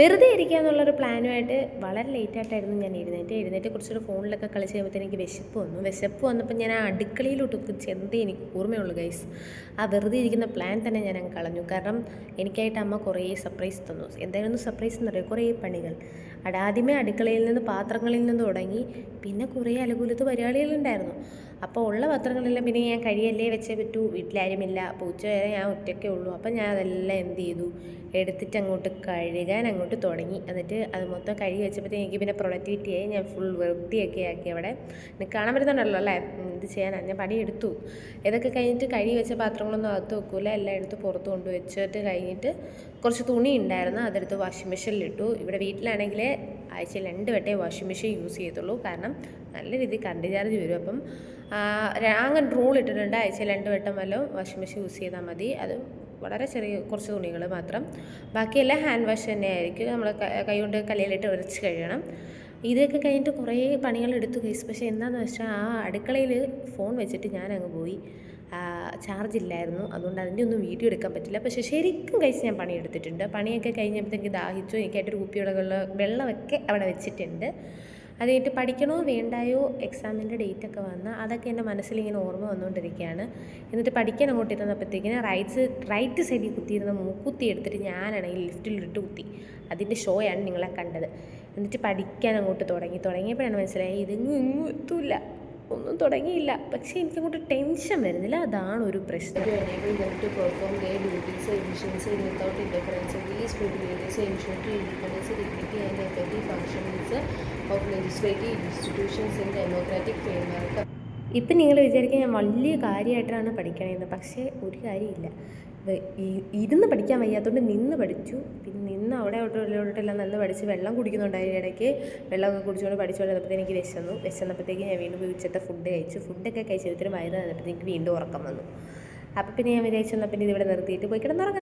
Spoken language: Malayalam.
വെറുതെ ഇരിക്കുക എന്നുള്ളൊരു പ്ലാനുമായിട്ട് വളരെ ലേറ്റായിട്ടായിരുന്നു ഞാൻ എഴുന്നേറ്റ് കുറച്ചൊരു ഫോണിലൊക്കെ കളിച്ച് കഴിയുമ്പോഴത്തേന് എനിക്ക് വിശപ്പ് വന്നപ്പോൾ ഞാൻ ആ അടുക്കളയിലോട്ട് ചെന്നതേ എനിക്ക് ഓർമ്മയുള്ളൂ ഗൈസ്. ആ വെറുതെ ഇരിക്കുന്ന പ്ലാൻ തന്നെ ഞാൻ അങ്ങ് കളഞ്ഞു. കാരണം എനിക്കായിട്ട് അമ്മ കുറേ സർപ്രൈസ് തന്നു. എന്തായിരുന്നു സർപ്രൈസ് എന്നറിയാം, കുറേ പണികൾ. ആദ്യമേ അടുക്കളയിൽ നിന്ന് പാത്രങ്ങളിൽ നിന്ന് തുടങ്ങി, പിന്നെ കുറേ അലകുലത്ത് പരിപാടികളുണ്ടായിരുന്നു. അപ്പോൾ ഉള്ള പാത്രങ്ങളെല്ലാം പിന്നെ ഞാൻ കഴിയല്ലേ വെച്ചേ പറ്റൂ, വീട്ടിലാരുമില്ല, അപ്പോൾ ഉച്ച വരെ ഞാൻ ഒറ്റയ്ക്കേ ഉള്ളൂ. അപ്പം ഞാൻ അതെല്ലാം എന്ത് ചെയ്തു, എടുത്തിട്ട് അങ്ങോട്ട് കഴുകാൻ അങ്ങോട്ട് തുടങ്ങി. എന്നിട്ട് അത് മൊത്തം കഴുകി വെച്ചപ്പോഴത്തേക്ക് എനിക്ക് പിന്നെ പ്രൊഡക്ടിവിറ്റിയായി. ഞാൻ ഫുൾ വൃത്തിയൊക്കെ ആക്കി. അവിടെ എനിക്ക് കാണാൻ പറ്റുന്നുണ്ടല്ലോ അല്ലേ, ഇത് ചെയ്യാനാണ് ഞാൻ പണിയെടുത്തു. ഇതൊക്കെ കഴിഞ്ഞിട്ട് കഴുകി വെച്ച പാത്രങ്ങളൊന്നും അകത്ത് വെക്കൂല, എല്ലാം എടുത്ത് പുറത്ത് കൊണ്ട് വെച്ചിട്ട് കഴിഞ്ഞിട്ട് കുറച്ച് തുണി ഉണ്ടായിരുന്നു, അതെടുത്ത് വാഷിംഗ് മെഷീനിലിട്ടു. ഇവിടെ വീട്ടിലാണെങ്കിൽ ആഴ്ചയിൽ 2 വട്ടമേ വാഷിംഗ് മെഷീൻ യൂസ് ചെയ്യത്തുള്ളൂ. കാരണം നല്ല രീതിയിൽ കറണ്ട് ചാർജ് വരും. അപ്പം അങ്ങനെ റൂൾ ഇട്ടിട്ടുണ്ട്, ആഴ്ചയിൽ 2 വട്ടം വല്ലതും വാഷിംഗ് മെഷീൻ യൂസ് ചെയ്താൽ മതി. അത് വളരെ ചെറിയ കുറച്ച് തുണികൾ മാത്രം, ബാക്കിയെല്ലാം ഹാൻഡ് വാഷ് തന്നെ ആയിരിക്കും. നമ്മൾ കൈ കൊണ്ട് കല്ലിലിട്ട് ഉരച്ച് കഴിയണം. ഇതൊക്കെ കഴിഞ്ഞിട്ട് കുറേ പണികൾ എടുത്തു ഗൈസ്. പക്ഷേ എന്താണെന്ന് വെച്ചാൽ ആ അടുക്കളയിൽ ഫോൺ വെച്ചിട്ട് ഞാൻ അങ്ങ് പോയി, ചാർജ് ഇല്ലായിരുന്നു. അതുകൊണ്ട് അതിൻ്റെ ഒന്നും വീഡിയോ എടുക്കാൻ പറ്റില്ല. പക്ഷേ ശരിക്കും കഴിച്ച് ഞാൻ പണിയെടുത്തിട്ടുണ്ട്. പണിയൊക്കെ കഴിഞ്ഞപ്പോഴത്തേക്ക് ദാഹിച്ചു. എനിക്കായിട്ടൊരു കുപ്പിയുടെ വെള്ളമൊക്കെ അവിടെ വെച്ചിട്ടുണ്ട്. അത് കഴിഞ്ഞിട്ട് പഠിക്കണോ വേണ്ടായോ, എക്സാമിൻ്റെ ഡേറ്റൊക്കെ വന്ന് അതൊക്കെ എൻ്റെ മനസ്സിലിങ്ങനെ ഓർമ്മ വന്നുകൊണ്ടിരിക്കുകയാണ്. എന്നിട്ട് പഠിക്കാൻ അങ്ങോട്ട് ഇരുന്നപ്പോഴത്തേക്കിന് റൈറ്റ് സൈഡിൽ കുത്തിയിരുന്ന മൂക്കുത്തി എടുത്തിട്ട് ഞാനാണെങ്കിൽ ലിഫ്റ്റിലിട്ട് കുത്തി. അതിൻ്റെ ഷോയാണ് നിങ്ങളെ കണ്ടത്. എന്നിട്ട് പഠിക്കാൻ അങ്ങോട്ട് തുടങ്ങിയപ്പോഴാണ് മനസ്സിലായി ഇതൊന്നും എത്തൂല, ഒന്നും തുടങ്ങിയില്ല. പക്ഷേ എനിക്കങ്ങോട്ട് ടെൻഷൻ വരുന്നില്ല, അതാണ് ഒരു പ്രശ്നം. enable them to perform their duties efficiently without interference. These privileges ensure to independence, dignity and effective functions of legislative institutions in democratic framework. ഇപ്പം നിങ്ങൾ വിചാരിക്കുക ഞാൻ വലിയ കാര്യമായിട്ടാണ് പഠിക്കണമെന്ന്. പക്ഷേ ഒരു കാര്യമില്ല, ഇരുന്ന് പഠിക്കാൻ വയ്യാത്തതുകൊണ്ട് നിന്ന് പഠിച്ചു. പിന്നെ നിന്ന് അവിടെയോട്ടെല്ലാം നിന്ന് പഠിച്ച് വെള്ളം കുടിക്കുന്നുണ്ടായി. ഇടയ്ക്ക് വെള്ളമൊക്കെ കുടിച്ചുകൊണ്ട് പഠിച്ചുകൊണ്ടിരുന്നപ്പോഴത്തേക്ക് എനിക്ക് വിശന്നപ്പോഴത്തേക്ക് ഞാൻ വീണ്ടും പോയി ഉച്ചത്തെ ഫുഡ് കഴിച്ചപ്പോഴത്തേന് വയറ് തന്നിട്ട് എനിക്ക് വീണ്ടും ഉറക്കം വന്നു. അപ്പോൾ പിന്നെ ഞാൻ വിചാരിച്ചു എന്നാൽ പിന്നെ ഇതിവിടെ നിർത്തിയിട്ട് പോയി കിടന്നുറങ്ങാം.